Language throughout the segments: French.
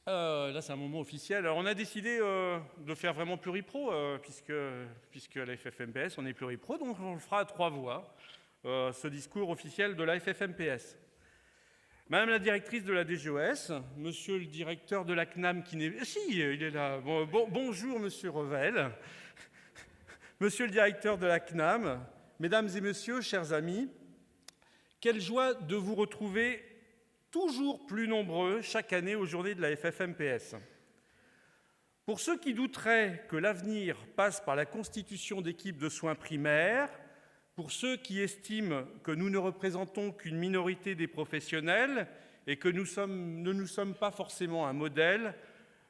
Là, c'est un moment officiel. Alors, on a décidé de faire vraiment pluripro, puisque à la FFMPS, on est pluripro, donc on le fera à 3 voix, ce discours officiel de la FFMPS. Madame la directrice de la DGOS, monsieur le directeur de la CNAM qui n'est... Si, il est là. Bonjour, monsieur Revel. Monsieur le directeur de la CNAM, mesdames et messieurs, chers amis, quelle joie de vous retrouver toujours plus nombreux chaque année aux journées de la FFMPS. Pour ceux qui douteraient que l'avenir passe par la constitution d'équipes de soins primaires, pour ceux qui estiment que nous ne représentons qu'une minorité des professionnels et que ne nous sommes pas forcément un modèle,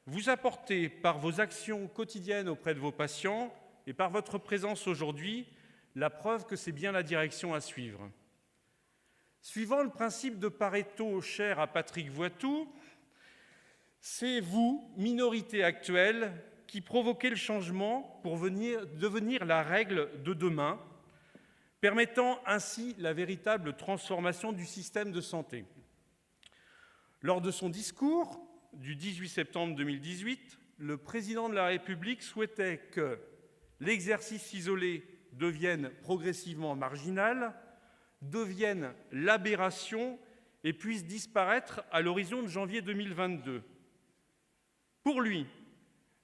vous apportez par vos actions quotidiennes auprès de vos patients et par votre présence aujourd'hui la preuve que c'est bien la direction à suivre. Suivant le principe de Pareto cher à Patrick Voitou, c'est vous, minorité actuelle, qui provoquez le changement pour devenir la règle de demain, permettant ainsi la véritable transformation du système de santé. Lors de son discours du 18 septembre 2018, le président de la République souhaitait que l'exercice isolé devienne progressivement marginal, devienne l'aberration et puisse disparaître à l'horizon de janvier 2022. Pour lui,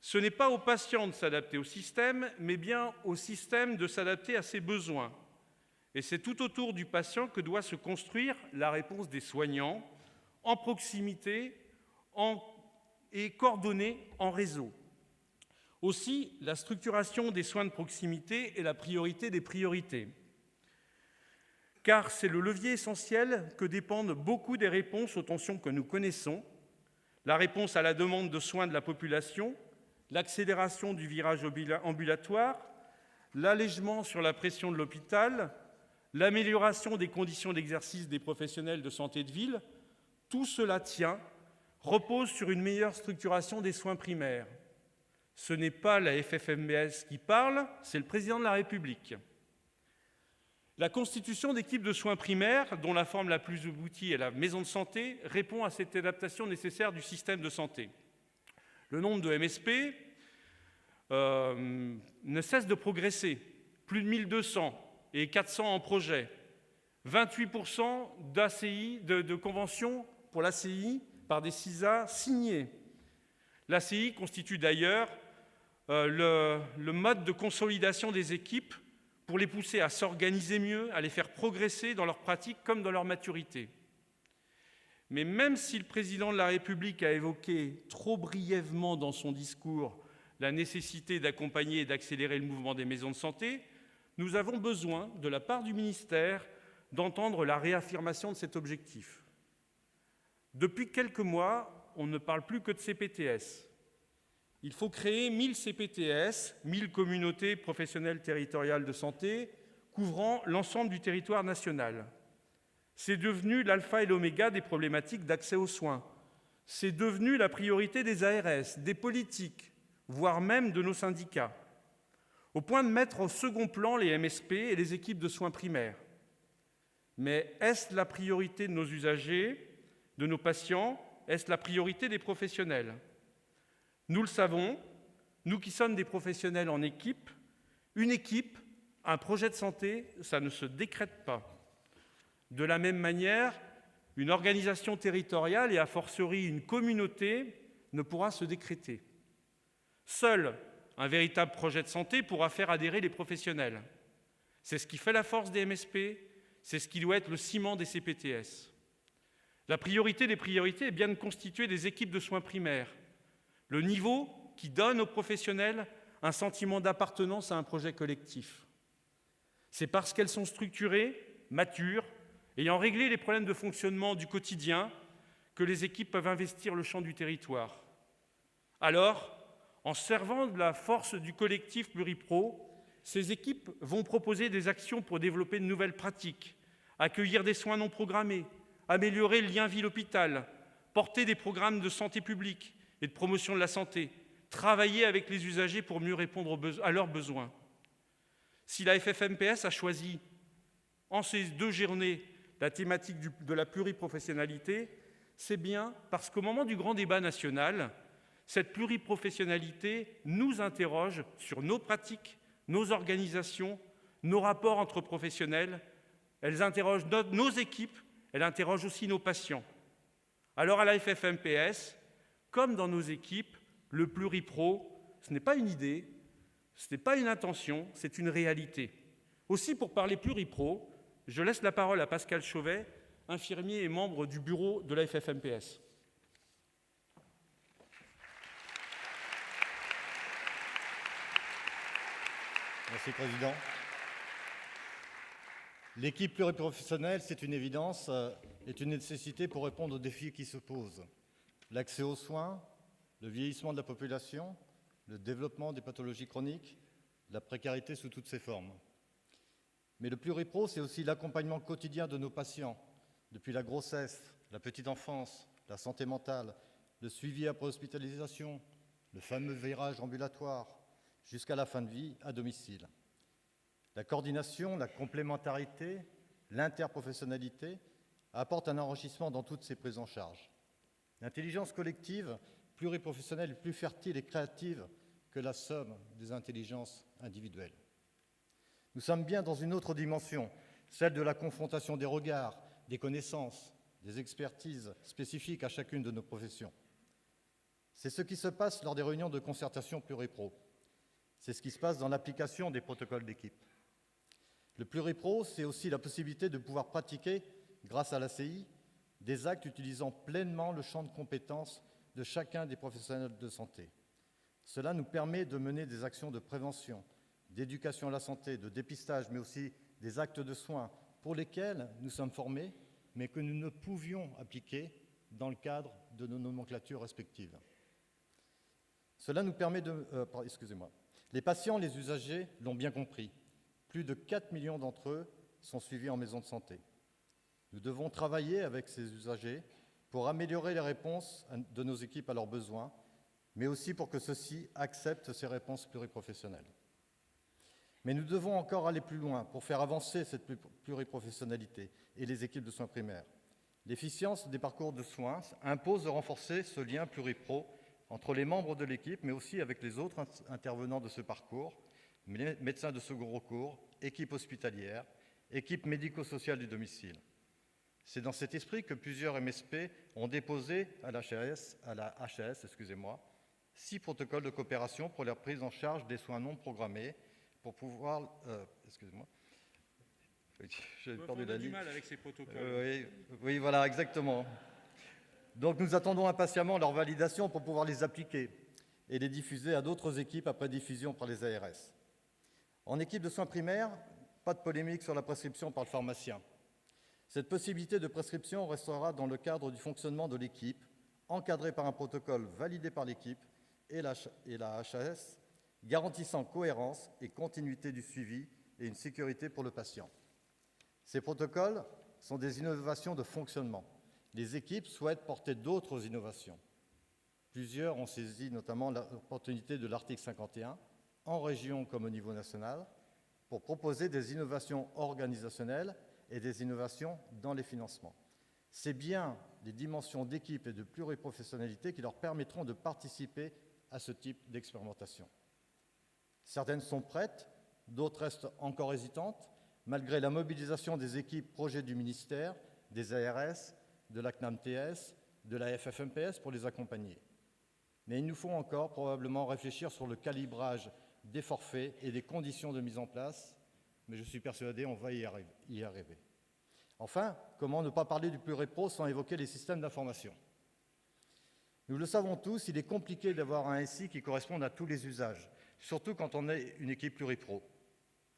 ce n'est pas aux patients de s'adapter au système, mais bien au système de s'adapter à ses besoins. Et c'est tout autour du patient que doit se construire la réponse des soignants, en proximité et coordonnée en réseau. Aussi, la structuration des soins de proximité est la priorité des priorités. Car c'est le levier essentiel que dépendent beaucoup des réponses aux tensions que nous connaissons, la réponse à la demande de soins de la population, l'accélération du virage ambulatoire, l'allègement sur la pression de l'hôpital, l'amélioration des conditions d'exercice des professionnels de santé de ville, tout cela repose sur une meilleure structuration des soins primaires. Ce n'est pas la FFMPS qui parle, c'est le président de la République. La constitution d'équipes de soins primaires, dont la forme la plus aboutie est la maison de santé, répond à cette adaptation nécessaire du système de santé. Le nombre de MSP ne cesse de progresser, plus de 1200 et 400 en projet, 28% d'ACI, de conventions pour l'ACI par des CISA signés. L'ACI constitue d'ailleurs le mode de consolidation des équipes pour les pousser à s'organiser mieux, à les faire progresser dans leur pratique comme dans leur maturité. Mais même si le président de la République a évoqué trop brièvement dans son discours la nécessité d'accompagner et d'accélérer le mouvement des maisons de santé, nous avons besoin, de la part du ministère, d'entendre la réaffirmation de cet objectif. Depuis quelques mois, on ne parle plus que de CPTS. Il faut créer 1000 CPTS, 1000 communautés professionnelles territoriales de santé, couvrant l'ensemble du territoire national. C'est devenu l'alpha et l'oméga des problématiques d'accès aux soins. C'est devenu la priorité des ARS, des politiques, voire même de nos syndicats, au point de mettre au second plan les MSP et les équipes de soins primaires. Mais est-ce la priorité de nos usagers, de nos patients? Est-ce la priorité des professionnels? Nous le savons, nous qui sommes des professionnels en équipe, une équipe, un projet de santé, ça ne se décrète pas. De la même manière, une organisation territoriale et a fortiori une communauté ne pourra se décréter. Seul un véritable projet de santé pourra faire adhérer les professionnels. C'est ce qui fait la force des MSP, c'est ce qui doit être le ciment des CPTS. La priorité des priorités est bien de constituer des équipes de soins primaires, le niveau qui donne aux professionnels un sentiment d'appartenance à un projet collectif. C'est parce qu'elles sont structurées, matures, ayant réglé les problèmes de fonctionnement du quotidien, que les équipes peuvent investir le champ du territoire. Alors, en servant de la force du collectif pluripro, ces équipes vont proposer des actions pour développer de nouvelles pratiques, accueillir des soins non programmés, améliorer le lien ville-hôpital, porter des programmes de santé publique et de promotion de la santé, travailler avec les usagers pour mieux répondre à leurs besoins. Si la FFMPS a choisi, en ces 2 journées, la thématique de la pluriprofessionnalité, C'est bien parce qu'au moment du grand débat national, cette pluriprofessionnalité nous interroge sur nos pratiques, nos organisations, nos rapports entre professionnels. Elle interroge nos équipes, elle interroge aussi nos patients. Alors à la FFMPS, comme dans nos équipes, le pluripro, ce n'est pas une idée, ce n'est pas une intention, c'est une réalité. Aussi, pour parler pluripro, je laisse la parole à Pascal Chauvet, infirmier et membre du bureau de la FFMPS. Merci, Président. L'équipe pluriprofessionnelle, c'est une évidence, est une nécessité pour répondre aux défis qui se posent. L'accès aux soins, le vieillissement de la population, le développement des pathologies chroniques, la précarité sous toutes ses formes. Mais le pluripro, c'est aussi l'accompagnement quotidien de nos patients, depuis la grossesse, la petite enfance, la santé mentale, le suivi après hospitalisation, le fameux virage ambulatoire, jusqu'à la fin de vie à domicile. La coordination, la complémentarité, l'interprofessionnalité apportent un enrichissement dans toutes ces prises en charge. L'intelligence collective pluriprofessionnelle est plus fertile et créative que la somme des intelligences individuelles. Nous sommes bien dans une autre dimension, celle de la confrontation des regards, des connaissances, des expertises spécifiques à chacune de nos professions. C'est ce qui se passe lors des réunions de concertation pluripro. C'est ce qui se passe dans l'application des protocoles d'équipe. Le pluripro, c'est aussi la possibilité de pouvoir pratiquer, grâce à l'ACI, des actes utilisant pleinement le champ de compétences de chacun des professionnels de santé. Cela nous permet de mener des actions de prévention, d'éducation à la santé, de dépistage, mais aussi des actes de soins pour lesquels nous sommes formés, mais que nous ne pouvions appliquer dans le cadre de nos nomenclatures respectives. Cela nous permet de... Les patients, les usagers l'ont bien compris. Plus de 4 millions d'entre eux sont suivis en maison de santé. Nous devons travailler avec ces usagers pour améliorer les réponses de nos équipes à leurs besoins, mais aussi pour que ceux-ci acceptent ces réponses pluriprofessionnelles. Mais nous devons encore aller plus loin pour faire avancer cette pluriprofessionnalité et les équipes de soins primaires. L'efficience des parcours de soins impose de renforcer ce lien pluripro entre les membres de l'équipe, mais aussi avec les autres intervenants de ce parcours, médecins de second recours, équipe hospitalière, équipe médico-sociale du domicile. C'est dans cet esprit que plusieurs MSP ont déposé à la HAS, 6 protocoles de coopération pour la prise en charge des soins non programmés, pour pouvoir... J'ai perdu la ligne. On a du mal avec ces protocoles. Oui, voilà, exactement. Donc nous attendons impatiemment leur validation pour pouvoir les appliquer et les diffuser à d'autres équipes après diffusion par les ARS. En équipe de soins primaires, pas de polémique sur la prescription par le pharmacien. Cette possibilité de prescription restera dans le cadre du fonctionnement de l'équipe, encadrée par un protocole validé par l'équipe et la HAS, garantissant cohérence et continuité du suivi et une sécurité pour le patient. Ces protocoles sont des innovations de fonctionnement. Les équipes souhaitent porter d'autres innovations. Plusieurs ont saisi notamment l'opportunité de l'article 51, en région comme au niveau national, pour proposer des innovations organisationnelles et des innovations dans les financements. C'est bien les dimensions d'équipe et de pluriprofessionnalité qui leur permettront de participer à ce type d'expérimentation. Certaines sont prêtes, d'autres restent encore hésitantes, malgré la mobilisation des équipes projets du ministère, des ARS, de la CNAM-TS, de la FFMPS pour les accompagner. Mais il nous faut encore probablement réfléchir sur le calibrage des forfaits et des conditions de mise en place, mais je suis persuadé qu'on va y arriver. Enfin, comment ne pas parler du pluripro sans évoquer les systèmes d'information? Nous le savons tous, il est compliqué d'avoir un SI qui corresponde à tous les usages, surtout quand on est une équipe pluripro.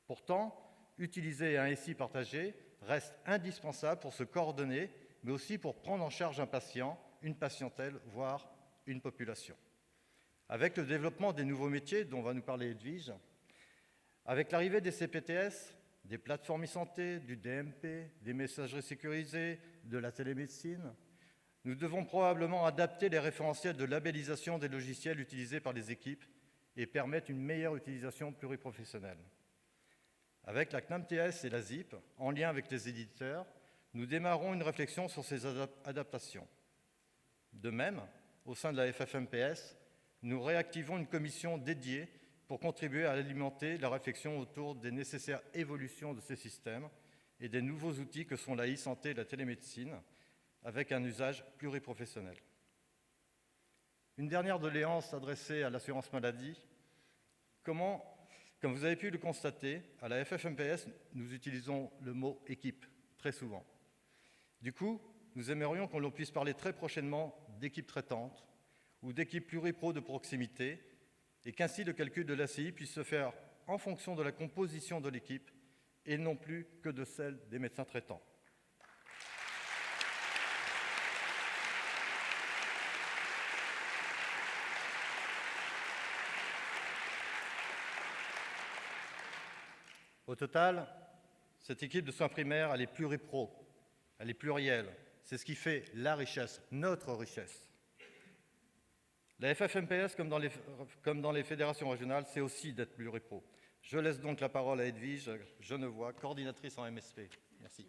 Pourtant, utiliser un SI partagé reste indispensable pour se coordonner, mais aussi pour prendre en charge un patient, une patientèle, voire une population. Avec le développement des nouveaux métiers dont va nous parler Edwige, avec l'arrivée des CPTS, des plateformes e-santé, du DMP, des messageries sécurisées, de la télémédecine, nous devons probablement adapter les référentiels de labellisation des logiciels utilisés par les équipes et permettre une meilleure utilisation pluriprofessionnelle. Avec la CNAM-TS et la ZIP, en lien avec les éditeurs, nous démarrons une réflexion sur ces adaptations. De même, au sein de la FFMPS, nous réactivons une commission dédiée pour contribuer à alimenter la réflexion autour des nécessaires évolutions de ces systèmes et des nouveaux outils que sont la e-santé et la télémédecine, avec un usage pluriprofessionnel. Une dernière doléance adressée à l'assurance maladie. Comme vous avez pu le constater, à la FFMPS, nous utilisons le mot « équipe » très souvent. Du coup, nous aimerions que l'on puisse parler très prochainement d'équipe traitante ou d'équipe pluripro de proximité et qu'ainsi le calcul de l'ACI puisse se faire en fonction de la composition de l'équipe et non plus que de celle des médecins traitants. Au total, cette équipe de soins primaires, elle est pluripro, elle est plurielle. C'est ce qui fait la richesse, notre richesse. La FFMPS, comme dans les fédérations régionales, c'est aussi d'être pluripro. Je laisse donc la parole à Edwige Genevois, coordinatrice en MSP. Merci.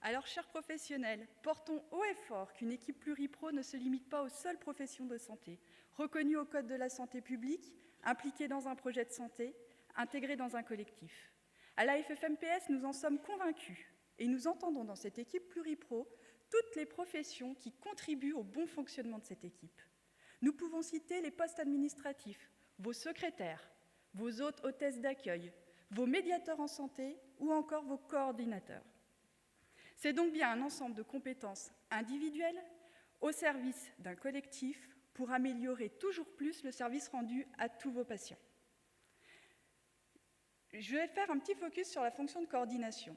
Alors, chers professionnels, portons haut et fort qu'une équipe pluripro ne se limite pas aux seules professions de santé, reconnues au Code de la santé publique, impliquées dans un projet de santé, intégrées dans un collectif. À la FFMPS, nous en sommes convaincus et nous entendons dans cette équipe pluripro toutes les professions qui contribuent au bon fonctionnement de cette équipe. Nous pouvons citer les postes administratifs, vos secrétaires, vos hôtesses d'accueil, vos médiateurs en santé ou encore vos coordinateurs. C'est donc bien un ensemble de compétences individuelles au service d'un collectif pour améliorer toujours plus le service rendu à tous vos patients. Je vais faire un petit focus sur la fonction de coordination.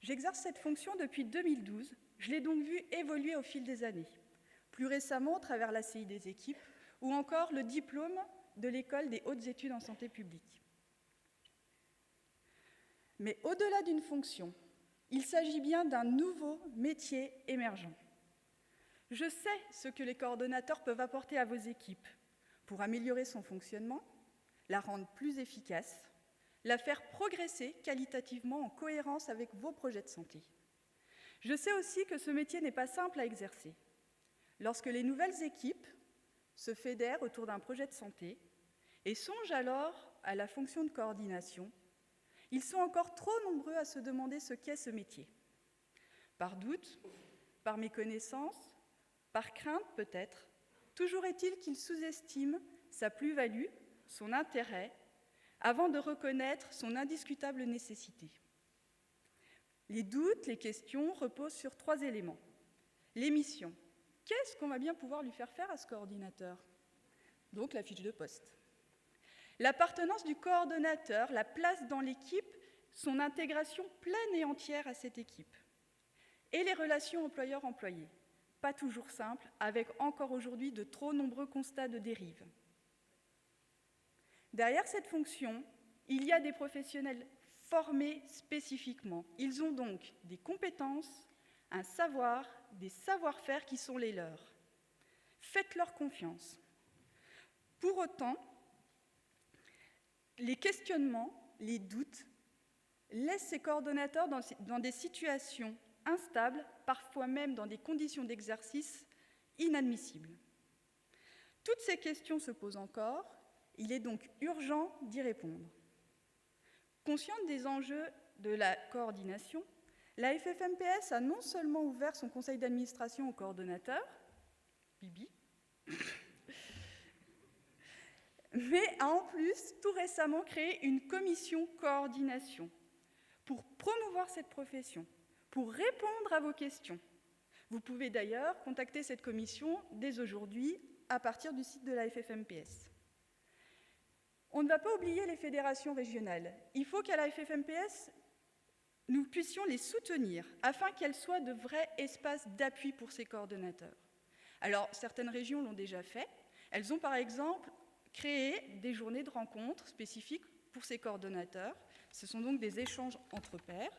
J'exerce cette fonction depuis 2012, je l'ai donc vue évoluer au fil des années. Plus récemment, au travers l'ACI des équipes, ou encore le diplôme de l'École des hautes études en santé publique. Mais au-delà d'une fonction, il s'agit bien d'un nouveau métier émergent. Je sais ce que les coordonnateurs peuvent apporter à vos équipes pour améliorer son fonctionnement, la rendre plus efficace, la faire progresser qualitativement en cohérence avec vos projets de santé. Je sais aussi que ce métier n'est pas simple à exercer. Lorsque les nouvelles équipes se fédèrent autour d'un projet de santé et songent alors à la fonction de coordination, ils sont encore trop nombreux à se demander ce qu'est ce métier. Par doute, par méconnaissance, par crainte peut-être, toujours est-il qu'ils sous-estiment sa plus-value, son intérêt, avant de reconnaître son indiscutable nécessité. Les doutes, les questions reposent sur 3 éléments. Les missions. Qu'est-ce qu'on va bien pouvoir lui faire à ce coordinateur? Donc la fiche de poste. L'appartenance du coordonnateur, la place dans l'équipe, son intégration pleine et entière à cette équipe. Et les relations employeur-employé, pas toujours simples, avec encore aujourd'hui de trop nombreux constats de dérive. Derrière cette fonction, il y a des professionnels formés spécifiquement. Ils ont donc des compétences, un savoir, des savoir-faire qui sont les leurs. Faites-leur confiance. Pour autant, les questionnements, les doutes, laissent ces coordonnateurs dans des situations instables, parfois même dans des conditions d'exercice inadmissibles. Toutes ces questions se posent encore, il est donc urgent d'y répondre. Consciente des enjeux de la coordination, la FFMPS a non seulement ouvert son conseil d'administration aux coordonnateurs, Bibi, mais a en plus tout récemment créé une commission coordination pour promouvoir cette profession, pour répondre à vos questions. Vous pouvez d'ailleurs contacter cette commission dès aujourd'hui à partir du site de la FFMPS. On ne va pas oublier les fédérations régionales. Il faut qu'à la FFMPS, nous puissions les soutenir afin qu'elles soient de vrais espaces d'appui pour ces coordonnateurs. Alors, certaines régions l'ont déjà fait. Elles ont par exemple créé des journées de rencontres spécifiques pour ces coordonnateurs. Ce sont donc des échanges entre pairs.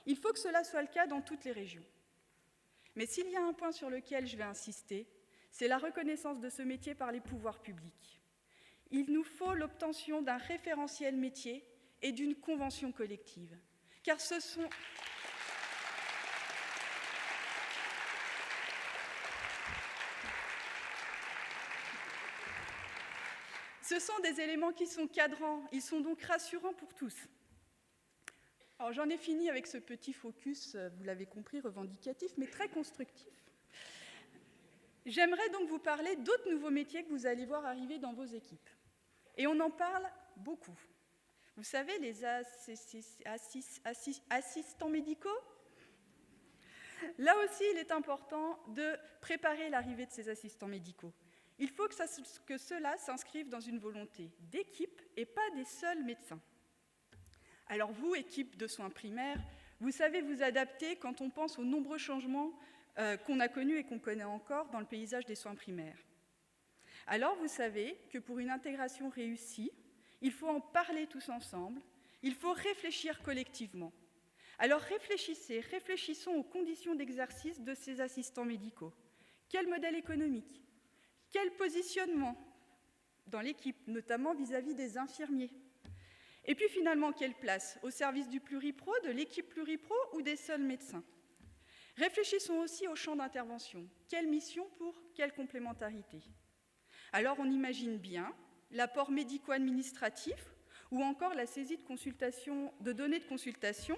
Il faut que cela soit le cas dans toutes les régions. Mais s'il y a un point sur lequel je vais insister, c'est la reconnaissance de ce métier par les pouvoirs publics. Il nous faut l'obtention d'un référentiel métier et d'une convention collective. car ce sont des éléments qui sont cadrants, ils sont donc rassurants pour tous. Alors j'en ai fini avec ce petit focus, vous l'avez compris, revendicatif, mais très constructif. J'aimerais donc vous parler d'autres nouveaux métiers que vous allez voir arriver dans vos équipes. Et on en parle beaucoup. Vous savez, les assistants médicaux? Là aussi, il est important de préparer l'arrivée de ces assistants médicaux. Il faut que cela s'inscrive dans une volonté d'équipe et pas des seuls médecins. Alors vous, équipe de soins primaires, vous savez vous adapter quand on pense aux nombreux changements qu'on a connus et qu'on connaît encore dans le paysage des soins primaires. Alors vous savez que pour une intégration réussie, il faut en parler tous ensemble, il faut réfléchir collectivement. Alors réfléchissons aux conditions d'exercice de ces assistants médicaux. Quel modèle économique? Quel positionnement dans l'équipe, notamment vis-à-vis des infirmiers? Et puis finalement, quelle place? Au service du pluripro, de l'équipe pluripro ou des seuls médecins? Réfléchissons aussi au champ d'intervention. Quelle mission pour quelle complémentarité? Alors on imagine bien l'apport médico-administratif ou encore la saisie de données de consultation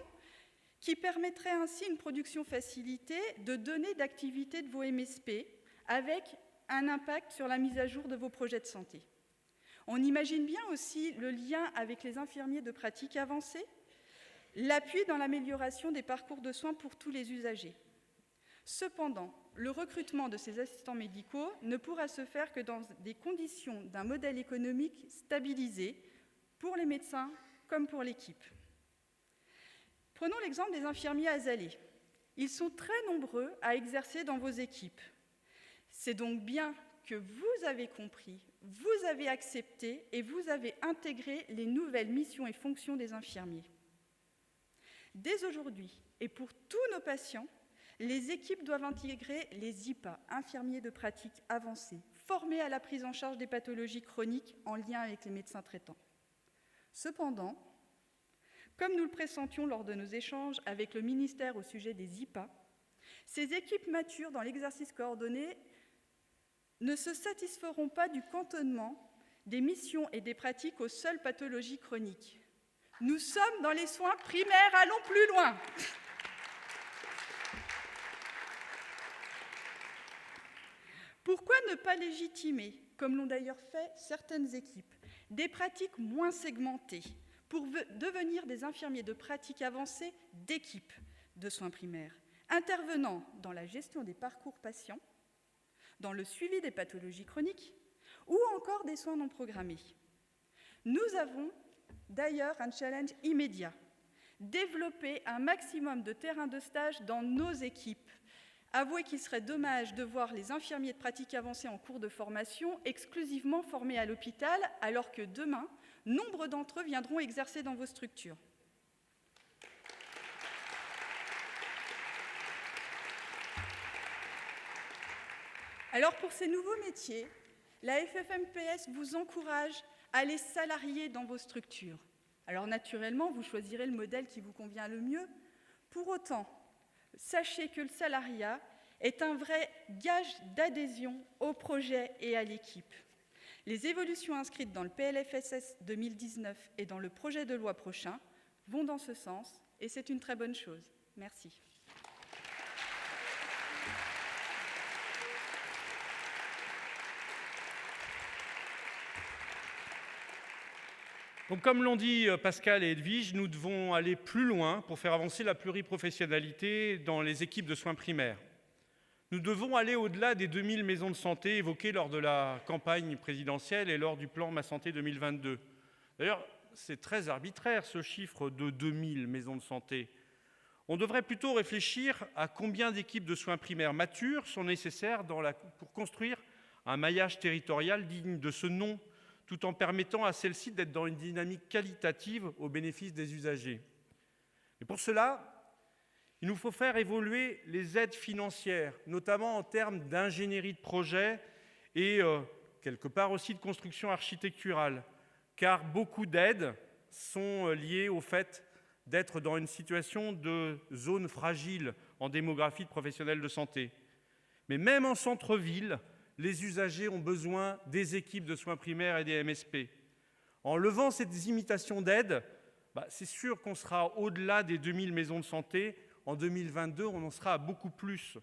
qui permettrait ainsi une production facilitée de données d'activité de vos MSP avec un impact sur la mise à jour de vos projets de santé. On imagine bien aussi le lien avec les infirmiers de pratique avancée, l'appui dans l'amélioration des parcours de soins pour tous les usagers. Cependant, le recrutement de ces assistants médicaux ne pourra se faire que dans des conditions d'un modèle économique stabilisé pour les médecins comme pour l'équipe. Prenons l'exemple des infirmiers azalés. Ils sont très nombreux à exercer dans vos équipes. C'est donc bien que vous avez compris, vous avez accepté et vous avez intégré les nouvelles missions et fonctions des infirmiers. Dès aujourd'hui, et pour tous nos patients, les équipes doivent intégrer les IPA, infirmiers de pratique avancée, formés à la prise en charge des pathologies chroniques en lien avec les médecins traitants. Cependant, comme nous le pressentions lors de nos échanges avec le ministère au sujet des IPA, ces équipes matures dans l'exercice coordonné ne se satisferont pas du cantonnement des missions et des pratiques aux seules pathologies chroniques. Nous sommes dans les soins primaires, allons plus loin. Pourquoi ne pas légitimer, comme l'ont d'ailleurs fait certaines équipes, des pratiques moins segmentées pour devenir des infirmiers de pratique avancée d'équipe de soins primaires, intervenant dans la gestion des parcours patients, dans le suivi des pathologies chroniques ou encore des soins non programmés. Nous avons d'ailleurs un challenge immédiat, développer un maximum de terrains de stage dans nos équipes. Avouez qu'il serait dommage de voir les infirmiers de pratique avancée en cours de formation exclusivement formés à l'hôpital, alors que demain, nombre d'entre eux viendront exercer dans vos structures. Alors pour ces nouveaux métiers, la FFMPS vous encourage à les salarier dans vos structures. Alors naturellement, vous choisirez le modèle qui vous convient le mieux. Pour autant, sachez que le salariat est un vrai gage d'adhésion au projet et à l'équipe. Les évolutions inscrites dans le PLFSS 2019 et dans le projet de loi prochain vont dans ce sens, et c'est une très bonne chose. Merci. Donc, comme l'ont dit Pascal et Edwige, nous devons aller plus loin pour faire avancer la pluriprofessionnalité dans les équipes de soins primaires. Nous devons aller au-delà des 2000 maisons de santé évoquées lors de la campagne présidentielle et lors du plan Ma Santé 2022. D'ailleurs, c'est très arbitraire ce chiffre de 2000 maisons de santé. On devrait plutôt réfléchir à combien d'équipes de soins primaires matures sont nécessaires pour construire un maillage territorial digne de ce nom, tout en permettant à celle-ci d'être dans une dynamique qualitative au bénéfice des usagers. Et pour cela, il nous faut faire évoluer les aides financières, notamment en termes d'ingénierie de projet et quelque part aussi de construction architecturale, car beaucoup d'aides sont liées au fait d'être dans une situation de zone fragile en démographie de professionnels de santé. Mais même en centre-ville, les usagers ont besoin des équipes de soins primaires et des MSP. En levant ces imitations d'aide, c'est sûr qu'on sera au-delà des 2000 maisons de santé. En 2022, on en sera à beaucoup plus.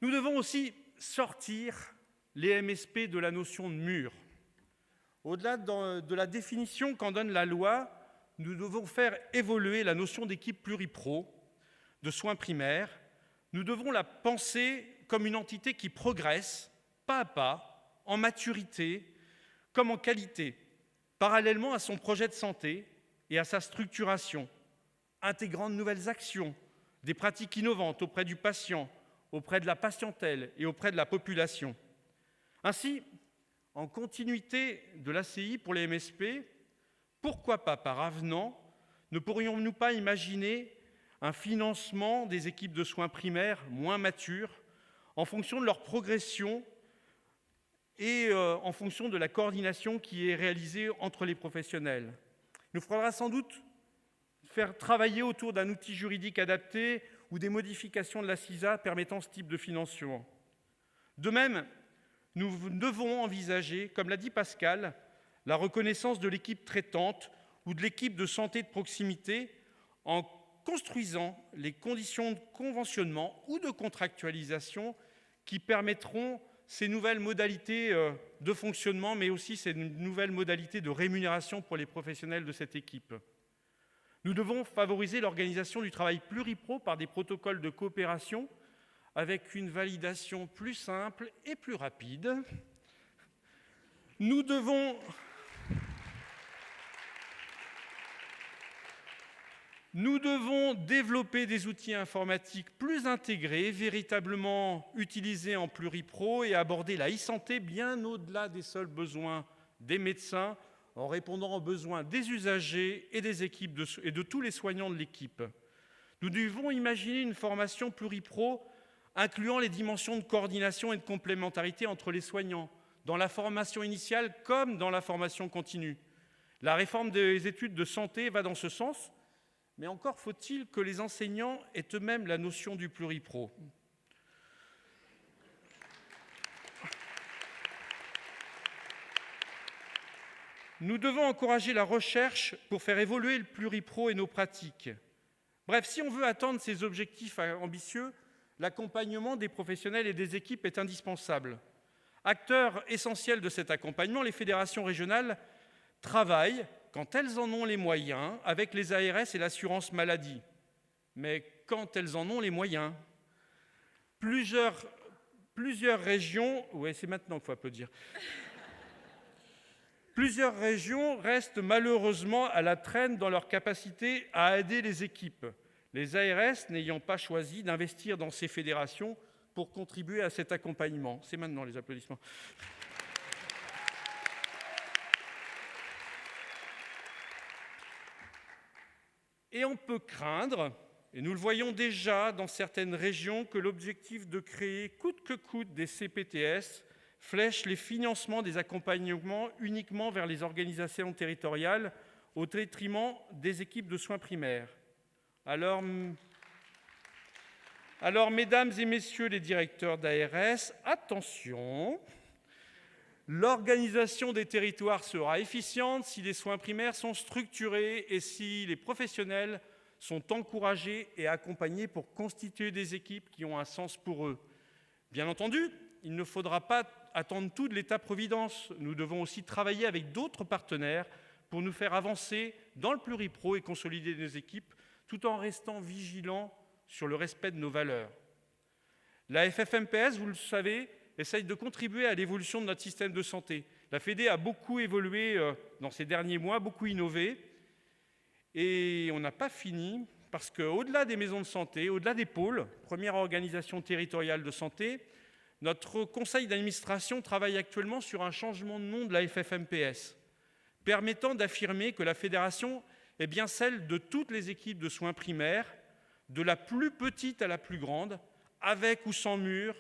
Nous devons aussi sortir les MSP de la notion de mur. Au-delà de la définition qu'en donne la loi, nous devons faire évoluer la notion d'équipe pluripro, de soins primaires. Nous devons la penser comme une entité qui progresse, pas à pas, en maturité, comme en qualité, parallèlement à son projet de santé et à sa structuration, intégrant de nouvelles actions, des pratiques innovantes auprès du patient, auprès de la patientèle et auprès de la population. Ainsi, en continuité de l'ACI pour les MSP, pourquoi pas par avenant, ne pourrions-nous pas imaginer un financement des équipes de soins primaires moins matures en fonction de leur progression et en fonction de la coordination qui est réalisée entre les professionnels. Il nous faudra sans doute faire travailler autour d'un outil juridique adapté ou des modifications de la CISA permettant ce type de financement. De même, nous devons envisager, comme l'a dit Pascal, la reconnaissance de l'équipe traitante ou de l'équipe de santé de proximité en construisant les conditions de conventionnement ou de contractualisation qui permettront ces nouvelles modalités de fonctionnement, mais aussi ces nouvelles modalités de rémunération pour les professionnels de cette équipe. Nous devons favoriser l'organisation du travail pluripro par des protocoles de coopération avec une validation plus simple et plus rapide. Nous devons développer des outils informatiques plus intégrés, véritablement utilisés en pluripro et aborder la e-santé bien au-delà des seuls besoins des médecins, en répondant aux besoins des usagers et des équipes et de tous les soignants de l'équipe. Nous devons imaginer une formation pluripro incluant les dimensions de coordination et de complémentarité entre les soignants, dans la formation initiale comme dans la formation continue. La réforme des études de santé va dans ce sens, mais encore faut-il que les enseignants aient eux-mêmes la notion du pluripro. Nous devons encourager la recherche pour faire évoluer le pluripro et nos pratiques. Bref, si on veut atteindre ces objectifs ambitieux, l'accompagnement des professionnels et des équipes est indispensable. Acteurs essentiels de cet accompagnement, les fédérations régionales travaillent, quand elles en ont les moyens, avec les ARS et l'assurance maladie. Mais quand elles en ont les moyens, plusieurs régions... Oui, c'est maintenant qu'il faut applaudir. Plusieurs régions restent malheureusement à la traîne dans leur capacité à aider les équipes, les ARS n'ayant pas choisi d'investir dans ces fédérations pour contribuer à cet accompagnement. C'est maintenant les applaudissements. Et on peut craindre, et nous le voyons déjà dans certaines régions, que l'objectif de créer coûte que coûte des CPTS flèche les financements des accompagnements uniquement vers les organisations territoriales au détriment des équipes de soins primaires. Alors, mesdames et messieurs les directeurs d'ARS, attention, l'organisation des territoires sera efficiente si les soins primaires sont structurés et si les professionnels sont encouragés et accompagnés pour constituer des équipes qui ont un sens pour eux. Bien entendu, il ne faudra pas attendre tout de l'État-providence. Nous devons aussi travailler avec d'autres partenaires pour nous faire avancer dans le pluripro et consolider nos équipes, tout en restant vigilants sur le respect de nos valeurs. La FFMPS, vous le savez, essaye de contribuer à l'évolution de notre système de santé. La Fédé a beaucoup évolué dans ces derniers mois, beaucoup innové. Et on n'a pas fini, parce qu'au-delà des maisons de santé, au-delà des pôles, première organisation territoriale de santé, notre conseil d'administration travaille actuellement sur un changement de nom de la FFMPS, permettant d'affirmer que la fédération est bien celle de toutes les équipes de soins primaires, de la plus petite à la plus grande, avec ou sans mur,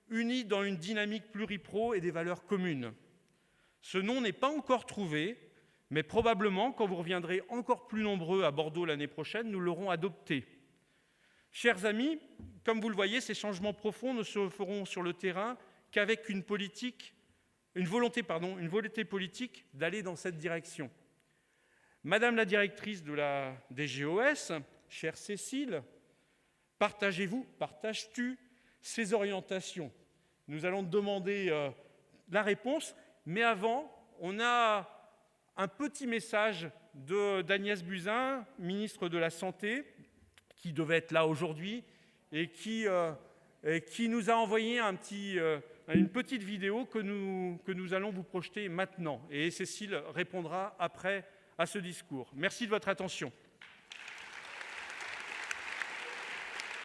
unies dans une dynamique pluripro et des valeurs communes. Ce nom n'est pas encore trouvé, Mais probablement, quand vous reviendrez encore plus nombreux à Bordeaux l'année prochaine, nous l'aurons adopté. Chers amis, comme vous le voyez, ces changements profonds ne se feront sur le terrain qu'avec une volonté politique d'aller dans cette direction. Madame la directrice de la DGOS, chère Cécile, partages-tu ces orientations? Nous allons te demander la réponse, mais avant, on a un petit message d'Agnès Buzyn, ministre de la Santé, qui devait être là aujourd'hui et qui nous a envoyé une petite vidéo que nous allons vous projeter maintenant. Et Cécile répondra après à ce discours. Merci de votre attention.